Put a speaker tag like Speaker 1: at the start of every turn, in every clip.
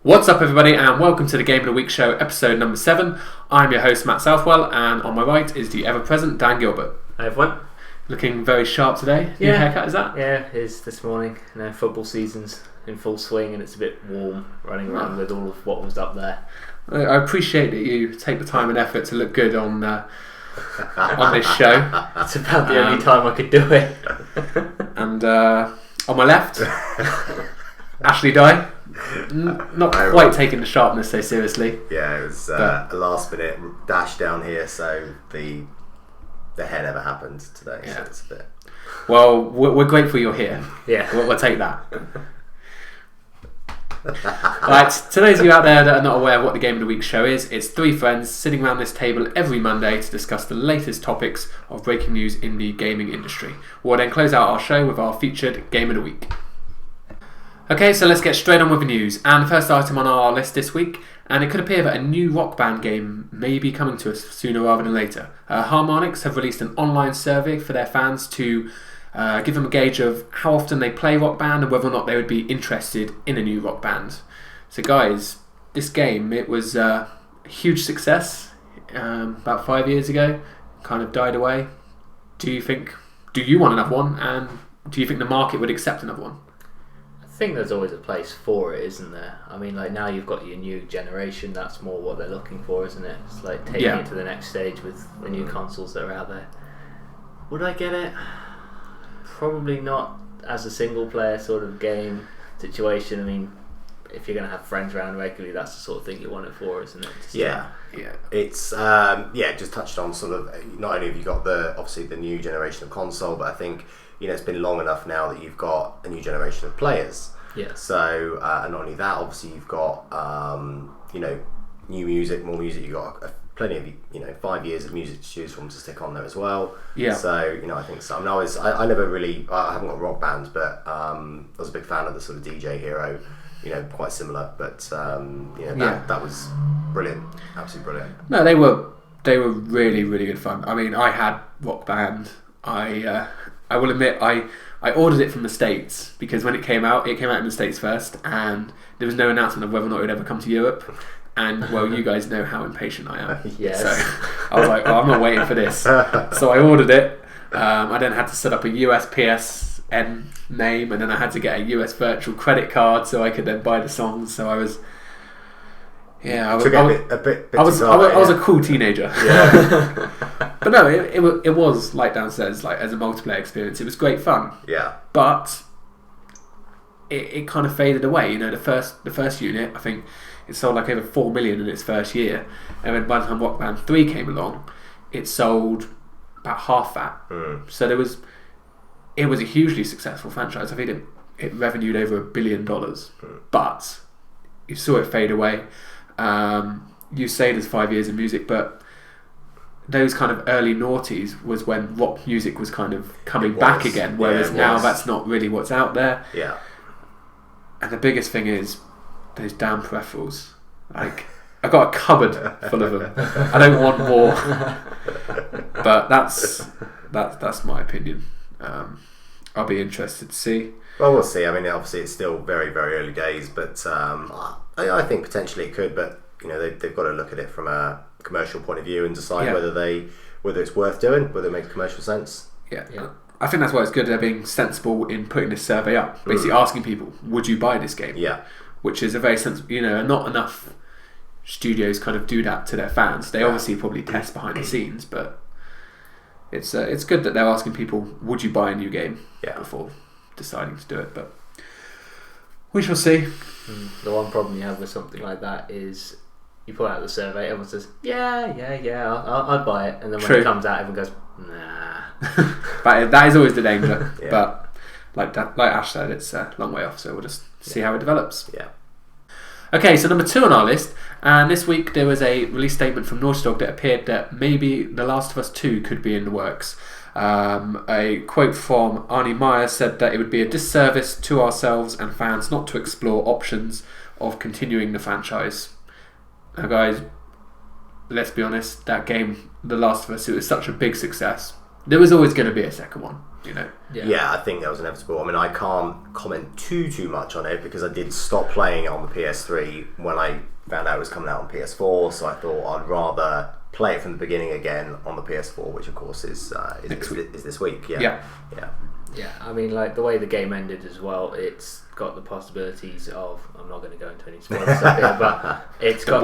Speaker 1: What's up, everybody, and welcome to the Game of the Week show, episode number 7. I'm your host, Matt Southwell, and on my right is the ever-present Dan Gilbert.
Speaker 2: Hi, everyone.
Speaker 1: Looking very sharp today. New haircut, is that?
Speaker 2: Yeah, it is this morning. Football season's in full swing, and it's a bit warm running around with all of what was up there.
Speaker 1: I appreciate that you take the time and effort to look good on this show.
Speaker 2: It's about the only time I could do it.
Speaker 1: And on my left, Ashley Dye. Not quite taking the sharpness so seriously.
Speaker 3: Yeah, it was a last minute dash down here, so the hair never happened today. Yeah. So it's a bit.
Speaker 1: Well, we're grateful you're here.
Speaker 2: Yeah,
Speaker 1: we'll take that. Right, to those of you out there that are not aware of what the Game of the Week show is, it's 3 friends sitting around this table every Monday to discuss the latest topics of breaking news in the gaming industry. We'll then close out our show with our featured Game of the Week. Okay, so let's get straight on with the news. And the first item on our list this week, and it could appear that a new Rock Band game may be coming to us sooner rather than later. Harmonix have released an online survey for their fans to give them a gauge of how often they play Rock Band and whether or not they would be interested in a new Rock Band. So guys, this game, it was a huge success about 5 years ago, kind of died away. Do you want another one, and do you think the market would accept another one?
Speaker 2: I think there's always a place for it, isn't there? I mean, like now you've got your new generation, that's more what they're looking for, isn't it? It's like taking it to the next stage with the new consoles that are out there. Would I get it? Probably not as a single player sort of game situation. I mean, if you're going to have friends around regularly, that's the sort of thing you want it for, isn't it?
Speaker 3: Yeah. It's just touched on sort of, not only have you got obviously the new generation of console, but I think it's been long enough now that you've got a new generation of players.
Speaker 2: Yeah.
Speaker 3: So and not only that, obviously you've got new music, more music. You've got plenty of 5 years of music to choose from to stick on there as well. Yeah. So I think so. I never really. I haven't got Rock Bands, but I was a big fan of the sort of DJ Hero. Quite similar, but that was brilliant, absolutely brilliant.
Speaker 1: No, they were really, really good fun. I mean, I had Rock Band. I will admit, I ordered it from the States because when it came out in the States first, and there was no announcement of whether or not it would ever come to Europe. And well, you guys know how impatient I am.
Speaker 2: Yes.
Speaker 1: So I was like, I'm not waiting for this. So I ordered it. I then had to set up a US PSN name, and then I had to get a US virtual credit card so I could then buy the songs. So I was. Yeah, I was a cool teenager. Yeah. But no, it was, like Dan says, like as a multiplayer experience, it was great fun.
Speaker 3: Yeah.
Speaker 1: But it kind of faded away. The first unit, I think it sold like over 4 million in its first year, and then by the time Rock Band 3 came along, it sold about half that. So it was a hugely successful franchise. I think it revenued over $1 billion, but you saw it fade away. You say there's 5 years of music, but those kind of early noughties was when rock music was kind of coming back again, whereas now that's not really what's out there.
Speaker 3: Yeah.
Speaker 1: And the biggest thing is those damn peripherals. Like, I got a cupboard full of them. I don't want more. But that's my opinion. I'll be interested to see.
Speaker 3: Well, we'll see. I mean, obviously it's still very, very early days, but I think potentially it could. But they've got to look at it from a commercial point of view and decide whether it's worth doing, whether it makes commercial sense.
Speaker 1: Yeah. I think that's why it's good they're being sensible in putting this survey up, basically asking people, would you buy this game?
Speaker 3: Yeah.
Speaker 1: Which is a very sensible. Not enough studios kind of do that to their fans. They obviously probably test behind the scenes, but it's good that they're asking people, would you buy a new game before deciding to do it. But we shall see.
Speaker 2: The one problem you have with something like that is you put out the survey, everyone says, yeah, I'd buy it, and then when it comes out, everyone goes, nah.
Speaker 1: But that is always the danger. But like Ash said, it's a long way off, so we'll just see how it develops.
Speaker 3: Yeah.
Speaker 1: Okay, so number 2 on our list, and this week there was a release statement from Naughty Dog that appeared that maybe The Last of Us 2 could be in the works. A quote from Arnie Meyer said that it would be a disservice to ourselves and fans not to explore options of continuing the franchise. Now guys, let's be honest, that game, The Last of Us, it was such a big success. there was always going to be a second one, you know.
Speaker 3: Yeah, I think that was inevitable. I mean, I can't comment too much on it because I did stop playing it on the PS3 when I found out it was coming out on PS4. So I thought I'd rather play it from the beginning again on the PS4, which of course is this week. Yeah.
Speaker 2: I mean, like the way the game ended as well, it's got the possibilities of, I'm not going to go into any spoilers up here, but it's got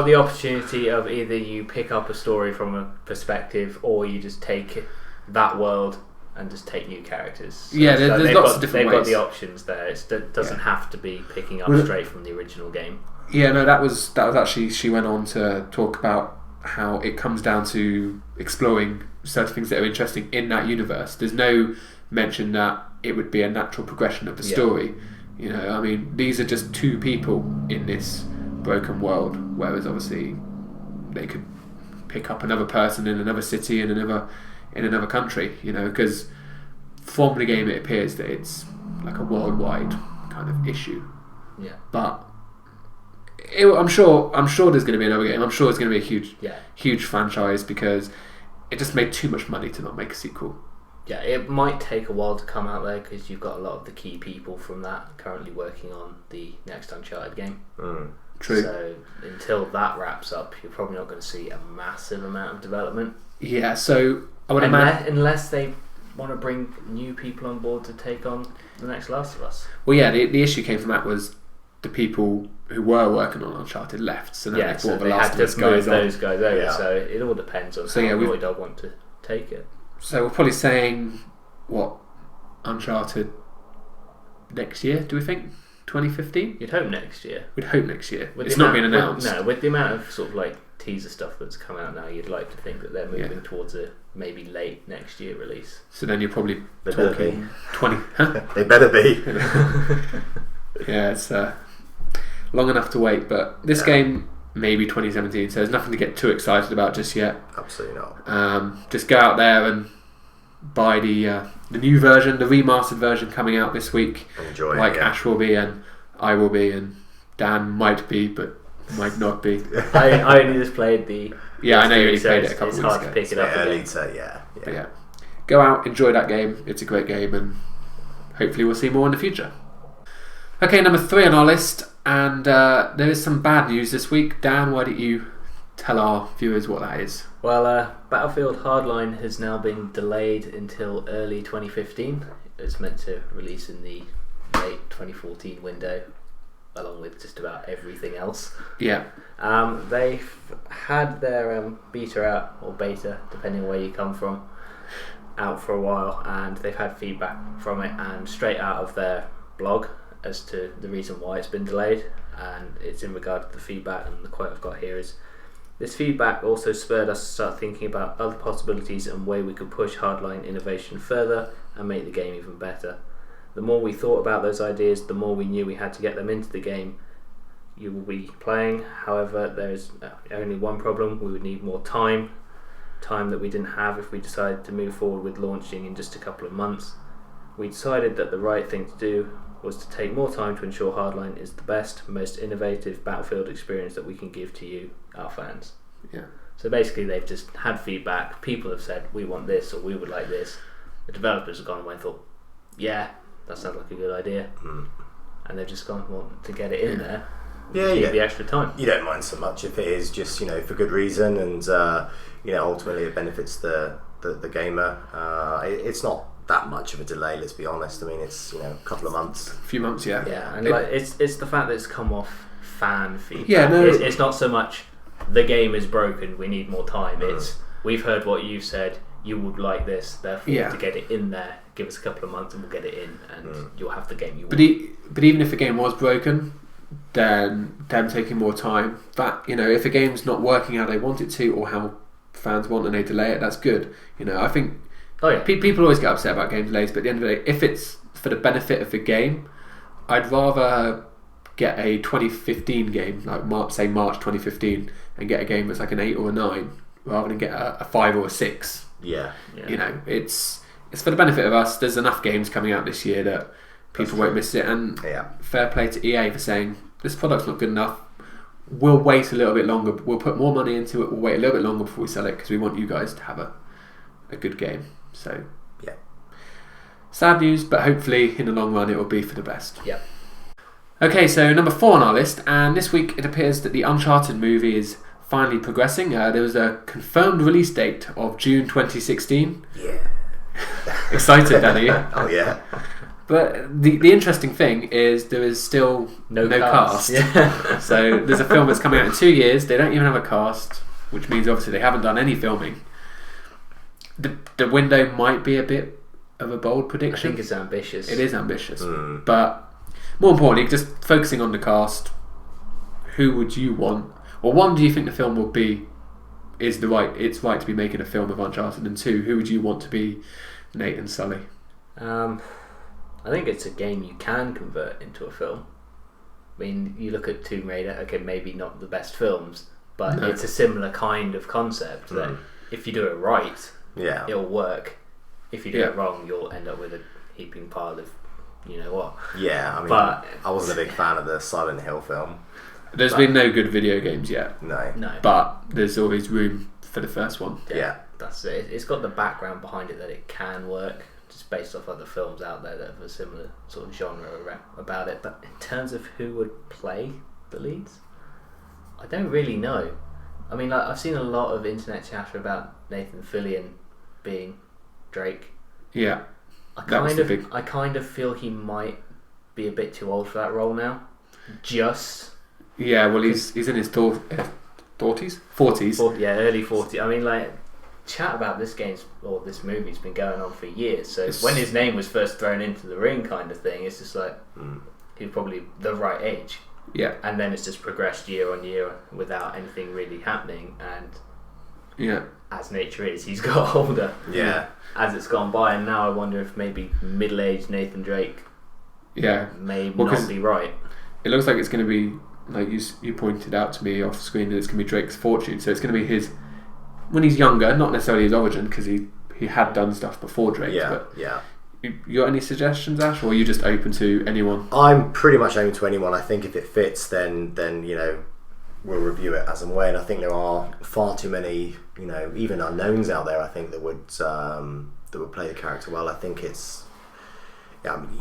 Speaker 2: the opportunity of either you pick up a story from a perspective or you just take that world and just take new characters. So,
Speaker 1: there's lots of different ways.
Speaker 2: They've got the options there. It doesn't have to be picking up straight from the original game.
Speaker 1: Yeah, no, that was actually, she went on to talk about how it comes down to exploring certain things that are interesting in that universe. There's no mention that it would be a natural progression of the story. You know, I mean, these are just two people in this broken world, whereas obviously they could pick up another person in another city in another country. You know, because from the game it appears that it's like a worldwide kind of issue.
Speaker 2: Yeah,
Speaker 1: but I'm sure there's going to be another game. I'm sure it's going to be a huge franchise because it just made too much money to not make a sequel.
Speaker 2: Yeah, it might take a while to come out there because you've got a lot of the key people from that currently working on the next Uncharted game.
Speaker 1: True.
Speaker 2: So until that wraps up, you're probably not going to see a massive amount of development.
Speaker 1: Yeah, so I would
Speaker 2: imagine unless they want to bring new people on board to take on the next Last of Us.
Speaker 1: Well, yeah, the issue came from that was the people who were working on Uncharted left, so then they brought the Last of Us guys on.
Speaker 2: Those guys over. Yeah. So it all depends on how Naughty Dog want to take it.
Speaker 1: So we're probably saying Uncharted next year? Do we think 2015?
Speaker 2: You'd hope next year.
Speaker 1: We'd hope next year. It's not been announced.
Speaker 2: With the amount of sort of like teaser stuff that's come out now, you'd like to think that they're moving towards a maybe late next year release.
Speaker 1: So then you're probably talking 20. Huh?
Speaker 3: They better be.
Speaker 1: Yeah, it's long enough to wait, but this game maybe 2017, so there's nothing to get too excited about just yet.
Speaker 3: Absolutely not.
Speaker 1: Just go out there and buy the new version, the remastered version coming out this week.
Speaker 3: Enjoy
Speaker 1: like
Speaker 3: it,
Speaker 1: Ash will be, and I will be, and Dan might be, but might not be.
Speaker 2: I only just played the.
Speaker 1: Yeah, I know you only played it a couple of weeks ago.
Speaker 2: It's hard to pick it up again.
Speaker 1: But yeah, go out, enjoy that game. It's a great game, and hopefully we'll see more in the future. Okay, number 3 on our list, and there is some bad news this week. Dan, why don't you tell our viewers what that is?
Speaker 2: Well, Battlefield Hardline has now been delayed until early 2015. It's meant to release in the late 2014 window, along with just about everything else.
Speaker 1: Yeah.
Speaker 2: They've had their beta out, or beta, depending on where you come from, out for a while, and they've had feedback from it, and straight out of their blog as to the reason why it's been delayed, and it's in regard to the feedback, and the quote I've got here is, "This feedback also spurred us to start thinking about other possibilities and way we could push Hardline innovation further and make the game even better. The more we thought about those ideas, the more we knew we had to get them into the game you will be playing. However, there is only one problem: we would need more time that we didn't have if we decided to move forward with launching in just a couple of months. We decided that the right thing to do was to take more time to ensure Hardline is the best, most innovative Battlefield experience that we can give to you, our fans."
Speaker 1: Yeah.
Speaker 2: So basically they've just had feedback, people have said we want this or we would like this. The developers have gone away and thought, yeah, that sounds like a good idea. And they've just gone, well, to get it in there, need the extra time.
Speaker 3: You don't mind so much if it is just, for good reason, and ultimately it benefits the gamer. It's not that much of a delay, let's be honest. I mean, it's a couple of months,
Speaker 1: a few months, yeah.
Speaker 2: And it's the fact that it's come off fan feedback.
Speaker 1: Yeah, no,
Speaker 2: it's not so much the game is broken, we need more time. It's we've heard what you've said, you would like this, therefore to get it in there, give us a couple of months and we'll get it in, and you'll have the game you want.
Speaker 1: But even if the game was broken, then them taking more time, that if a game's not working how they want it to or how fans want and they delay it, that's good. I think people always get upset about game delays, but at the end of the day, if it's for the benefit of the game, I'd rather get a 2015 game, like March 2015, and get a game that's like an 8 or a 9, rather than get a 5 or a 6.
Speaker 3: Yeah.
Speaker 1: It's for the benefit of us. There's enough games coming out this year that people won't miss it, and fair play to EA for saying this product's not good enough. We'll wait a little bit longer. We'll put more money into it. We'll wait a little bit longer before we sell it because we want you guys to have a a good game. So
Speaker 3: yeah,
Speaker 1: sad news, but hopefully in the long run it will be for the best.
Speaker 2: Yeah.
Speaker 1: Okay, so number 4 on our list, and this week it appears that the Uncharted movie is finally progressing. There was a confirmed release date of June 2016.
Speaker 3: Yeah.
Speaker 1: Excited, Danny?
Speaker 3: Oh yeah.
Speaker 1: But the interesting thing is there is still no cast.
Speaker 2: Yeah.
Speaker 1: So there's a film that's coming out in 2 years. They don't even have a cast, which means obviously they haven't done any filming. The window might be a bit of a bold prediction.
Speaker 2: I think it's ambitious.
Speaker 1: It is ambitious, but more importantly, just focusing on the cast. Who would you want? Or one, do you think the film will be? It's right to be making a film of Uncharted, and 2, who would you want to be Nate and Sully?
Speaker 2: I think it's a game you can convert into a film. I mean, you look at Tomb Raider, okay, maybe not the best films, but it's a similar kind of concept that if you do it right, it'll work. If you do it wrong, you'll end up with a heaping pile of you know what.
Speaker 3: Yeah, I mean,
Speaker 2: but
Speaker 3: I wasn't a big fan of the Silent Hill film.
Speaker 1: There's been no good video games yet.
Speaker 3: No.
Speaker 1: But there's always room for the first one.
Speaker 3: Yeah.
Speaker 2: That's it. It's got the background behind it that it can work, just based off other films out there that have a similar sort of genre about it. But in terms of who would play the leads, I don't really know. I mean, like, I've seen a lot of internet chatter about Nathan Fillion being Drake.
Speaker 1: Yeah.
Speaker 2: I kind of feel he might be a bit too old for that role now.
Speaker 1: Yeah, well, he's in his 40s? 40s?
Speaker 2: Yeah, early 40s. I mean, like, chat about this movie's been going on for years. So when his name was first thrown into the ring, kind of thing, it's just like he's probably the right age.
Speaker 1: Yeah,
Speaker 2: and then it's just progressed year on year without anything really happening. And as nature is, he's got older.
Speaker 3: Yeah,
Speaker 2: as it's gone by, and now I wonder if maybe middle-aged Nathan Drake. May not be right.
Speaker 1: It looks like it's going to be, like you pointed out to me off screen, that it's going to be Drake's fortune. So it's going to be his when he's younger, not necessarily his origin, because he had done stuff before Drake.
Speaker 3: Yeah.
Speaker 1: You got any suggestions, Ash, or are you just open to anyone?
Speaker 3: I'm pretty much open to anyone. I think if it fits, then you know, we'll review it as and when. I think there are far too many, you know, even unknowns out there. I think that would play the character well. I think it's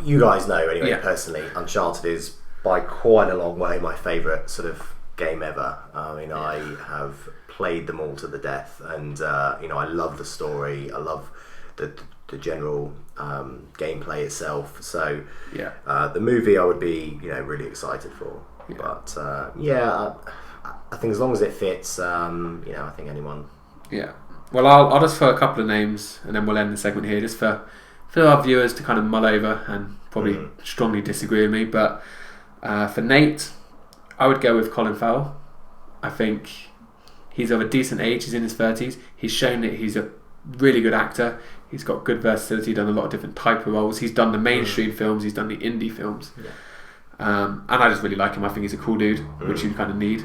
Speaker 3: you guys know anyway. Personally, Uncharted is by quite a long way my favourite sort of game ever. I mean, I have played them all to the death, and you know, I love the story. I love the general gameplay itself. So the movie I would be, you know, really excited for. But I think as long as it fits, you know, I think anyone. Yeah.
Speaker 1: Well, I'll just throw a couple of names, and then we'll end the segment here, just for our viewers to kind of mull over and probably strongly disagree with me. But for Nate, I would go with Colin Farrell. I think he's of a decent age. He's in his 30s. He's shown that he's a really good actor. He's got good versatility. Done a lot of different type of roles. He's done the mainstream films. He's done the indie films. And I just really like him. I think he's a cool dude, which you kind of need.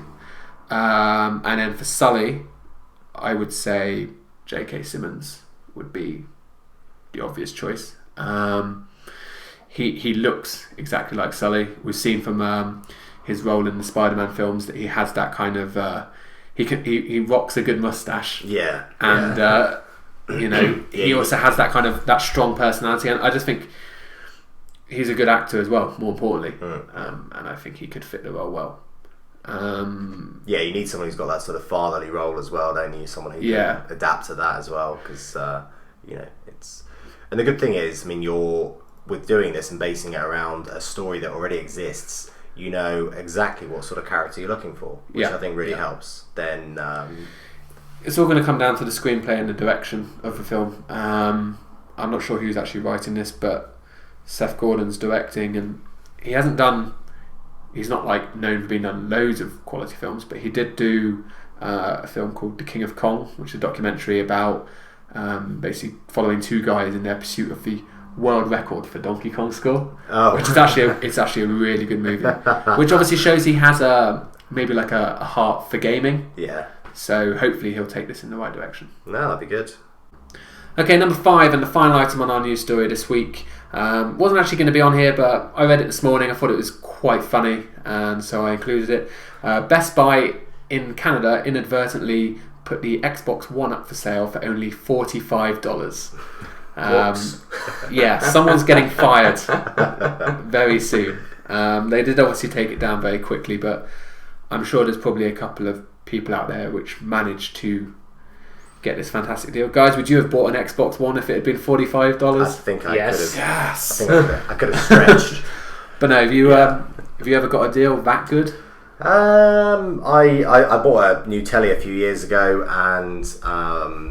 Speaker 1: And then for Sully, I would say J.K. Simmons would be the obvious choice. He looks exactly like Sully. We've seen from his role in the Spider-Man films that he has that kind of he rocks a good mustache. And you know, he also has that kind of that strong personality, and I just think he's a good actor as well, more importantly. And I think he could fit the role well.
Speaker 3: You need someone who's got that sort of fatherly role as well, don't you? Someone who can adapt to that as well, because you know, it's. And the good thing is, I mean, with doing this and basing it around a story that already exists, you know exactly what sort of character you're looking for, which I think really helps. Then
Speaker 1: it's all going to come down to the screenplay and the direction of the film. I'm not sure who's actually writing this, but Seth Gordon's directing, and he's not like known for being done loads of quality films, but he did do a film called The King of Kong, which is a documentary about basically following two guys in their pursuit of the world record for Donkey Kong score, which is actually a really good movie, which obviously shows he has maybe like a heart for gaming. So hopefully he'll take this in the right direction.
Speaker 3: No, that'd be good.
Speaker 1: Okay, number 5, and the final item on our news story this week. Wasn't actually going to be on here, but I read it this morning. I thought it was quite funny, and so I included it. Best Buy in Canada inadvertently put the Xbox One up for sale for only $45. Yeah, someone's getting fired very soon. They did obviously take it down very quickly, but I'm sure there's probably a couple of people out there which managed to get this fantastic deal. Guys, would you have bought an Xbox One if it had been $45?
Speaker 3: I think I
Speaker 2: Yes.
Speaker 3: could have.
Speaker 1: Yes.
Speaker 3: I could have stretched.
Speaker 1: But no, have you ever got a deal that good?
Speaker 3: I bought a new telly a few years ago, and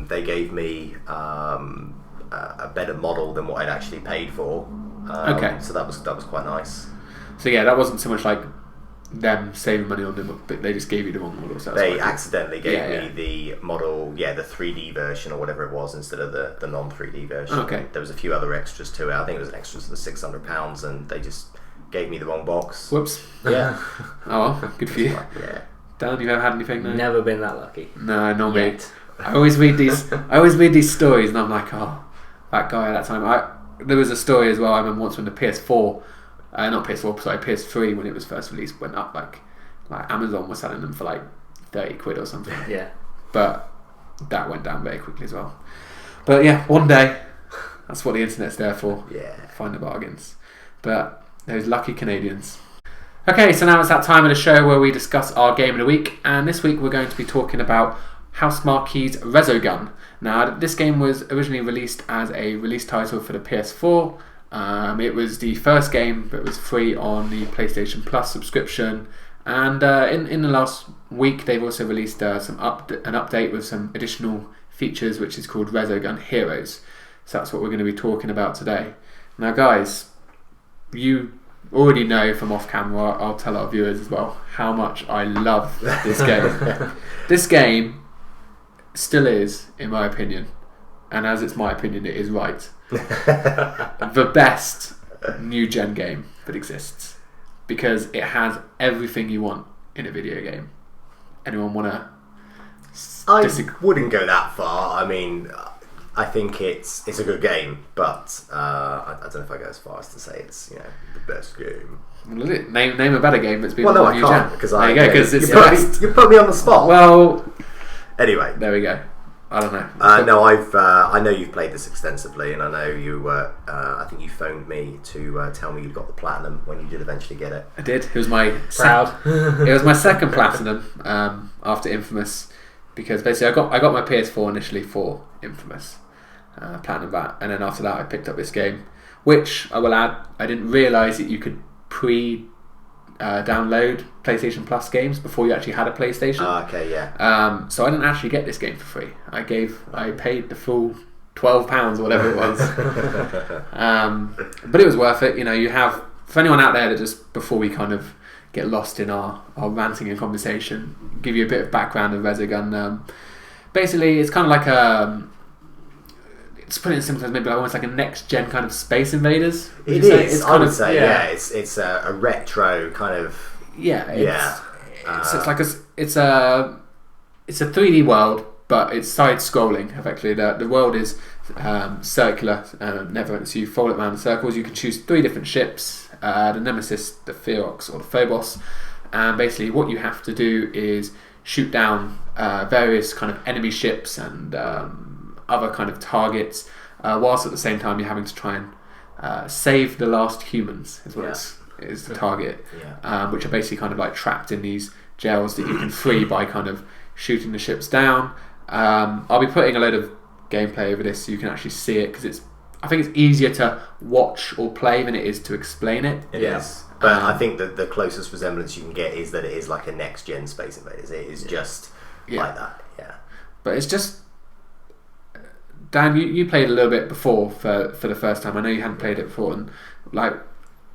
Speaker 3: they gave me a better model than what I'd actually paid for.
Speaker 1: Okay.
Speaker 3: So that was quite nice.
Speaker 1: So yeah, that wasn't so much like them saving money on them, but they just gave you the wrong model. So
Speaker 3: They accidentally gave me the model, the 3D version or whatever it was, instead of the non 3D version.
Speaker 1: Okay.
Speaker 3: There was a few other extras to it. I think it was an extra for the £600, and they just gave me the wrong box.
Speaker 1: Whoops.
Speaker 3: Yeah.
Speaker 1: Oh, well, good for you.
Speaker 3: Yeah.
Speaker 1: Dan, you ever had anything? No?
Speaker 2: Never been that lucky.
Speaker 1: No, not me.
Speaker 2: Yet.
Speaker 1: I always read these stories, and I'm like, oh, that guy at that time. There was a story as well. I remember once when the PS4, not PS4, sorry, PS3 when it was first released went up, like Amazon was selling them for like 30 quid or something.
Speaker 2: Yeah.
Speaker 1: But that went down very quickly as well. But yeah, one day, that's what the internet's there for.
Speaker 3: Yeah.
Speaker 1: Find the bargains. But those lucky Canadians. Okay, so now it's that time of the show where we discuss our game of the week, and this week we're going to be talking about Housemarque's Resogun. Now, this game was originally released as a release title for the PS4. It was the first game that was free on the PlayStation Plus subscription, and in the last week they've also released an update with some additional features, which is called Resogun Heroes. So that's what we're going to be talking about today. Now, guys, you already know from off camera, I'll tell our viewers as well, how much I love this game. This game still is, in my opinion, and as it's my opinion, it is right, the best new gen game that exists, because it has everything you want in a video game. Anyone want to
Speaker 3: wouldn't go that far. I mean, I think it's a good game, but I don't know if I go as far as to say it's the best game.
Speaker 1: Name a better game that's been
Speaker 3: on
Speaker 1: new gen.
Speaker 3: I can't, because
Speaker 1: there you go, because it's
Speaker 3: you put me on the spot.
Speaker 1: Well,
Speaker 3: anyway,
Speaker 1: there we go. I don't know.
Speaker 3: No, I know you've played this extensively, and I know you. I think you phoned me to tell me you'd got the platinum when you did eventually get it.
Speaker 1: I did. It was my
Speaker 2: Proud.
Speaker 1: It was my second platinum after Infamous, because basically I got my PS4 initially for Infamous, platinum that, and then after that I picked up this game, which I will add, I didn't realise that you could download PlayStation Plus games before you actually had a PlayStation.
Speaker 3: Okay, yeah.
Speaker 1: So I didn't actually get this game for free. I paid the full £12 or whatever it was. But it was worth it. You have, for anyone out there that just, before we kind of get lost in our ranting and conversation, give you a bit of background of Resogun. Basically, it's kind of like to put it in simple terms, maybe almost like a next gen kind of Space Invaders.
Speaker 3: It is. I would say, yeah. It's a retro kind of.
Speaker 1: Yeah. It's a 3D world, but it's side scrolling. Effectively, the world is circular, never. So you fold it around in circles. You can choose 3 different ships: the Nemesis, the Ferox, or the Phobos. And basically, what you have to do is shoot down various kind of enemy ships and other kind of targets, whilst at the same time you're having to try and save the last humans is what is the target, which are basically kind of like trapped in these jails that you can free by kind of shooting the ships down. I'll be putting a load of gameplay over this so you can actually see it, because I think it's easier to watch or play than it is to explain it.
Speaker 3: It is. But I think that the closest resemblance you can get is that it is like a next gen Space Invaders. It is just like that. Yeah.
Speaker 1: But it's just, Dan, you played a little bit before for the first time. I know you hadn't played it before, and like,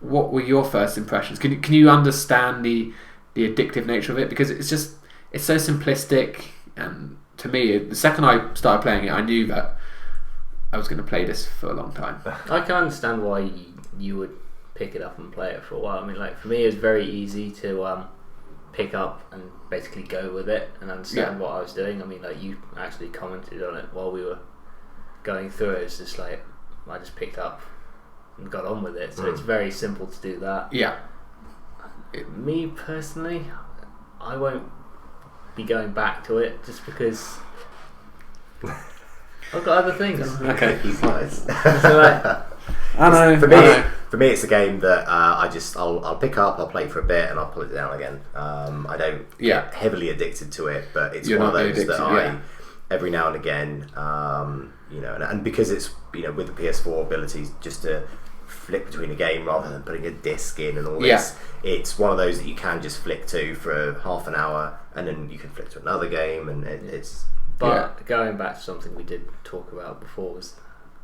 Speaker 1: what were your first impressions? Can you understand the addictive nature of it? Because it's so simplistic, and to me, the second I started playing it, I knew that I was going to play this for a long time.
Speaker 2: I can understand why you would pick it up and play it for a while. I mean, like, for me, it was very easy to pick up and basically go with it and understand what I was doing. I mean, like, you actually commented on it while we were going through it. It's just like, I just picked up and got on with it. So it's very simple to do that.
Speaker 1: Yeah.
Speaker 2: Me personally, I won't be going back to it just because I've got other things.
Speaker 1: Okay.
Speaker 3: He's nice.
Speaker 1: I know.
Speaker 3: For me, it's a game that I'll pick up, I'll play for a bit, and I'll put it down again. I don't get heavily addicted to it, but it's one of those that I every now and again, and because it's with the PS4 abilities just to flick between a game rather than putting a disc in and all this, it's one of those that you can just flick to for half an hour, and then you can flick to another game, and it's.
Speaker 2: But going back to something we did talk about before was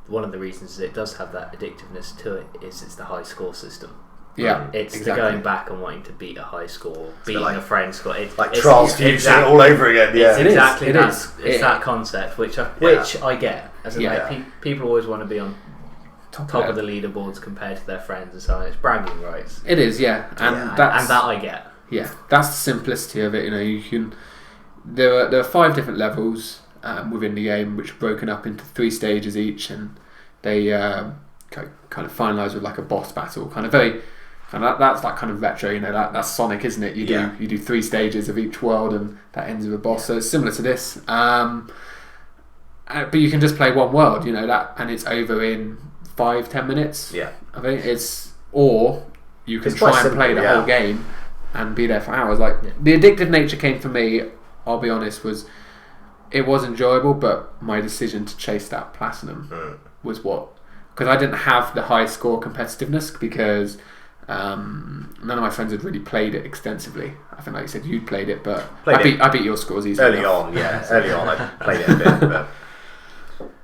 Speaker 2: one of the reasons it does have that addictiveness to it is it's the high score system.
Speaker 1: Yeah,
Speaker 2: it's the going back and wanting to beat a high score, beating a friend's score. It's
Speaker 3: Trials Fusion all over again. Yeah,
Speaker 2: it's exactly that. It's that concept which I get. As people always want to be on top of the leaderboards compared to their friends and so on. It's bragging rights.
Speaker 1: It is, and that
Speaker 2: I get.
Speaker 1: Yeah, that's the simplicity of it. You can. There are 5 different levels within the game, which are broken up into 3 stages each, and they kind of finalise with like a boss battle. That's like kind of retro. That's Sonic, isn't it? You do 3 stages of each world, and that ends with a boss. So it's similar to this, but you can just play one world. And it's over in 5-10 minutes.
Speaker 3: Yeah,
Speaker 1: I think or you can try and play the whole game and be there for hours. The addictive nature came for me. I'll be honest, it was enjoyable, but my decision to chase that platinum was because I didn't have the high score competitiveness because none of my friends had really played it extensively. I think, like you said, you'd played it, but I beat your scores easily.
Speaker 3: Early on I played it a bit,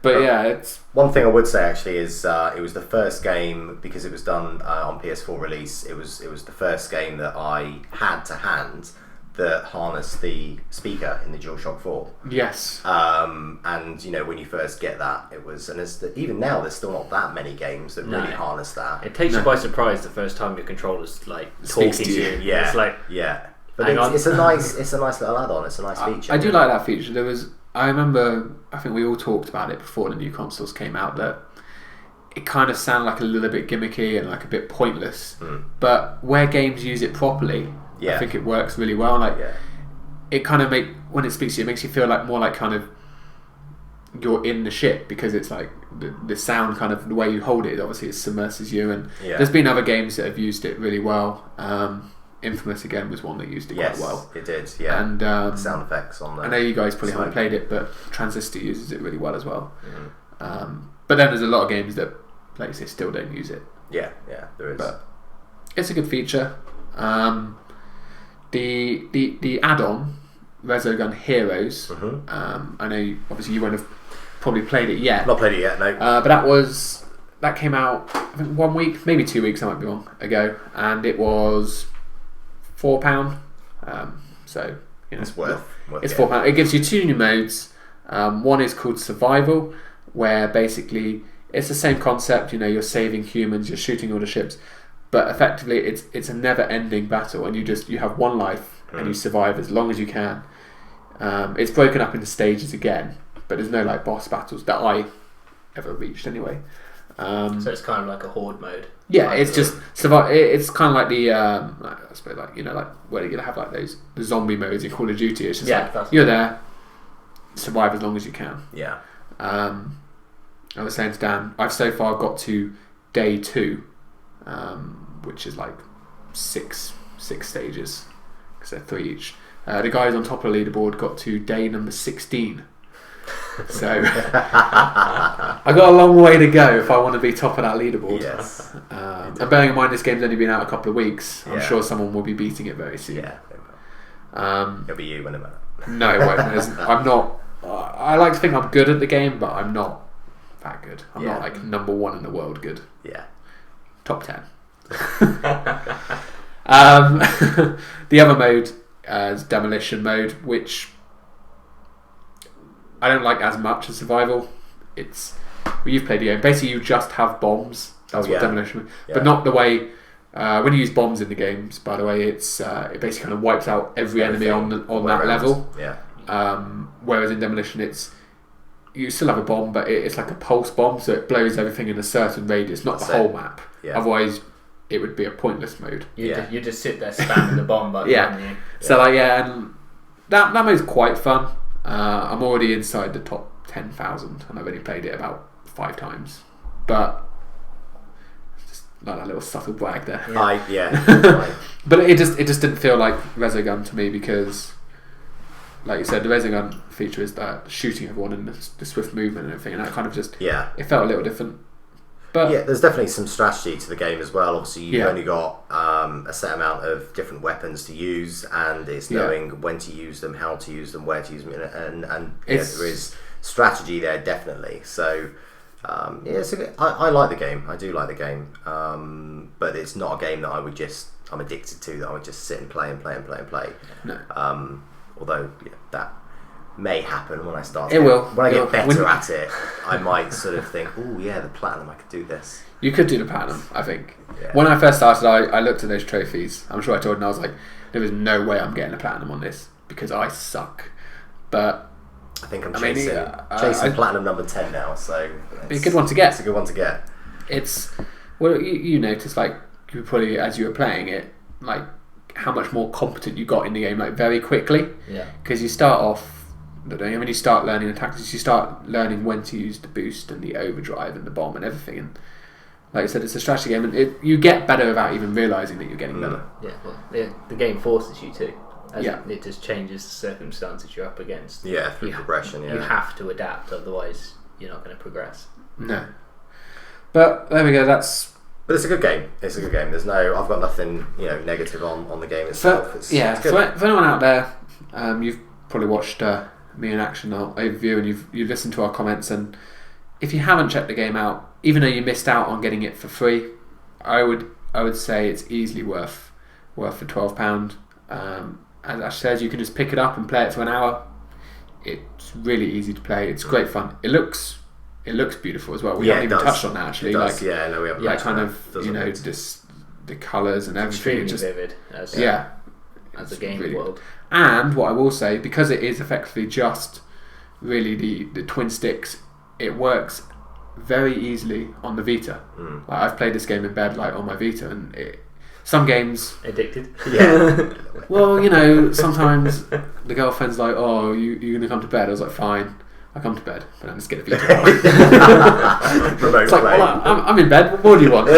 Speaker 1: but it's
Speaker 3: one thing I would say actually is it was the first game, because it was done on PS4 release. It was the first game that I had to hand that harnessed the speaker in the DualShock 4.
Speaker 1: Yes.
Speaker 3: And when you first get that, it was, and even now there's still not that many games that really harness that.
Speaker 2: It takes you by surprise the first time your controller's talking to you.
Speaker 3: Yeah.
Speaker 2: It's
Speaker 3: but it's a nice little add-on. It's a nice feature.
Speaker 1: I do like that feature. I remember, I think we all talked about it before the new consoles came out, that it kind of sounded like a little bit gimmicky and like a bit pointless. But where games use it properly, I think it works really well. It kind of when it speaks to you, it makes you feel more like kind of you're in the ship, because it's like the sound, kind of the way you hold it, obviously it submerses you. And there's been other games that have used it really well. Infamous again was one that used it quite well.
Speaker 3: It did, yeah.
Speaker 1: And
Speaker 3: the sound effects on there.
Speaker 1: I know you guys probably haven't played it, but Transistor uses it really well as well. But then there's a lot of games that, like you say, still don't use it.
Speaker 3: Yeah, there is.
Speaker 1: But it's a good feature. The add-on, Resogun Heroes. I know obviously you won't have probably played it yet.
Speaker 3: Not played it yet, no.
Speaker 1: But that came out, I think 1 week, maybe 2 weeks, I might be wrong, ago, and it was £4. So
Speaker 3: it's worth
Speaker 1: it's £4. It gives you 2 new modes. One is called Survival, where basically it's the same concept. You're saving humans, you're shooting all the ships, but effectively it's a never-ending battle, and you have one life and you survive as long as you can. It's broken up into stages again, but there's no boss battles that I ever reached anyway.
Speaker 2: So it's kind of like a horde mode.
Speaker 1: Yeah, it's just survive. It's kind of like the I suppose where you have the zombie modes in Call of Duty. It's just you're there, survive as long as you can.
Speaker 3: Yeah.
Speaker 1: I was saying to Dan, I've so far got to day 2, which is 6 stages, because they're 3 each. The guys on top of the leaderboard got to day number 16. So I got a long way to go if I want to be top of that leaderboard.
Speaker 3: Yes.
Speaker 1: And bearing in mind this game's only been out a couple of weeks, I'm sure someone will be beating it very soon.
Speaker 3: Yeah. It'll be you, won't it?
Speaker 1: No, it won't. I'm not. I like to think I'm good at the game, but I'm not that good. I'm not number 1 in the world good.
Speaker 3: Yeah.
Speaker 1: Top 10. The other mode is Demolition mode, which I don't like as much as Survival. You've played the game. Basically, you just have bombs. That's what Demolition mode. But not the way when you use bombs in the games. By the way, it basically kind of wipes out every enemy on that level.
Speaker 3: Yeah.
Speaker 1: Whereas in Demolition, you still have a bomb, but it's like a pulse bomb, so it blows everything in a certain radius, not the whole map. Yeah. Otherwise, it would be a pointless mode.
Speaker 2: You just sit there spamming the bomb button.
Speaker 1: Yeah. So and that mode's quite fun. I'm already inside the top 10,000, and I've only played it about 5 times. But just like that little subtle brag there.
Speaker 3: Yeah.
Speaker 1: But it just didn't feel like Resogun to me because, like you said, the Resogun feature is that shooting everyone and the swift movement and everything, and that kind of just it felt a little different. But
Speaker 3: yeah, there's definitely some strategy to the game as well. Obviously, you've only got a set amount of different weapons to use, and it's knowing when to use them, how to use them, where to use them, and there is strategy there definitely. So it's I like the game. I do like the game, but it's not a game that I'm addicted to. That I would just sit and play. No. Although that may happen when I start. When I get better at it, I might sort of think, oh yeah, the platinum, I could do this.
Speaker 1: You could do the platinum, I think. Yeah. When I first started, I looked at those trophies. I'm sure I told you, and I was like, there is no way I'm getting a platinum on this because I suck. But
Speaker 3: I think I'm chasing platinum number 10 now, so
Speaker 1: it's a good one to get.
Speaker 3: It's a good one to get.
Speaker 1: It's you notice, like, you probably as you were playing it, like how much more competent you got in the game, like very quickly.
Speaker 2: Yeah.
Speaker 1: Because you start off. When you start learning the tactics, you start learning when to use the boost and the overdrive and the bomb and everything. And like I said, it's a strategy game, and you get better without even realising that you're getting better.
Speaker 2: Yeah, well, the game forces you to. It just changes the circumstances you're up against.
Speaker 3: Yeah, through progression.
Speaker 2: You have to adapt, otherwise you're not going to progress.
Speaker 1: No. But there we go.
Speaker 3: But it's a good game. I've got nothing negative on the game itself.
Speaker 1: For anyone out there, you've probably watched me in action overview, and you've listened to our comments, and if you haven't checked the game out, even though you missed out on getting it for free, I would say it's easily worth the £12. As Ash says, you can just pick it up and play it for an hour. It's really easy to play. It's great fun. It looks beautiful as well. We haven't even touched on that actually.
Speaker 3: We haven't.
Speaker 1: Like kind of the colours and everything.
Speaker 2: Extremely vivid as a game world.
Speaker 1: And what I will say, because it is effectively just really the twin sticks, it works very easily on the Vita. Like I've played this game in bed, like on my Vita, and some games
Speaker 2: addicted.
Speaker 3: Yeah.
Speaker 1: Well, sometimes the girlfriend's like, "Oh, you're gonna come to bed?" I was like, "Fine, I come to bed, but then just get the Vita out." It's like, well, I'm in bed. What more do you want?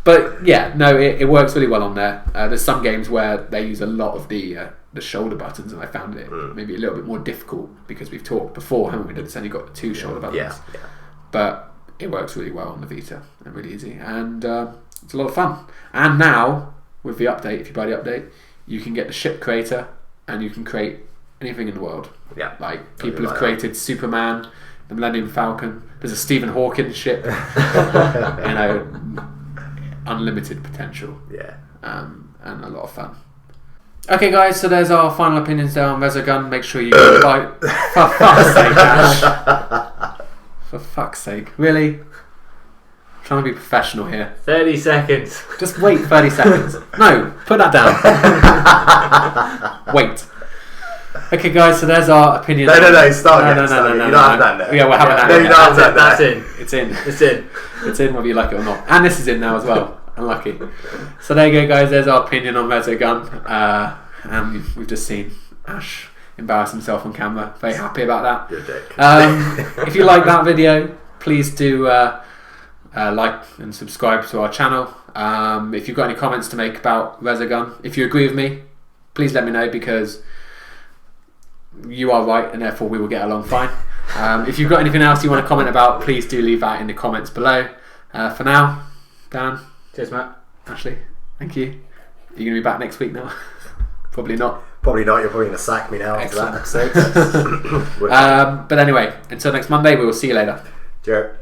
Speaker 1: But yeah, no, it works really well on there. There's some games where they use a lot of the shoulder buttons, and I found it maybe a little bit more difficult because we've talked before, haven't we? That it's only got 2 shoulder buttons. Yeah. But it works really well on the Vita and really easy, and it's a lot of fun. And now with the update, if you buy the update, you can get the ship creator, and you can create anything in the world.
Speaker 3: Yeah,
Speaker 1: like people have created Superman, the Millennium Falcon. There's a Stephen Hawking ship. Unlimited potential.
Speaker 3: Yeah.
Speaker 1: And a lot of fun. Okay, guys, so there's our final opinions there on Resogun. Make sure you buy. For fuck's sake, Ash. For fuck's sake. Really? I'm trying to be professional here.
Speaker 2: 30 seconds.
Speaker 1: Just wait 30 seconds. No, put that down. Wait. Okay, guys, so there's our opinion.
Speaker 3: No, start again. No. You don't have that now.
Speaker 1: Yeah, we're having that.
Speaker 3: No, you don't have that.
Speaker 2: That's in.
Speaker 1: It's in. It's in whether you like it or not. And this is in now as well. Unlucky. So there you go, guys. There's our opinion on Resogun. And we've just seen Ash embarrass himself on camera. Very happy about that.
Speaker 3: You're a dick.
Speaker 1: If you like that video, please do like and subscribe to our channel. If you've got any comments to make about Resogun, if you agree with me, please let me know, because you are right, and therefore we will get along fine. If you've got anything else you want to comment about, please do leave that in the comments below. For now, Dan.
Speaker 2: Cheers, Matt.
Speaker 1: Ashley, thank you. Are you going to be back next week now? Probably not.
Speaker 3: You're probably going to sack me now after that episode.
Speaker 1: But anyway, until next Monday, we will see you later.
Speaker 3: Cheers.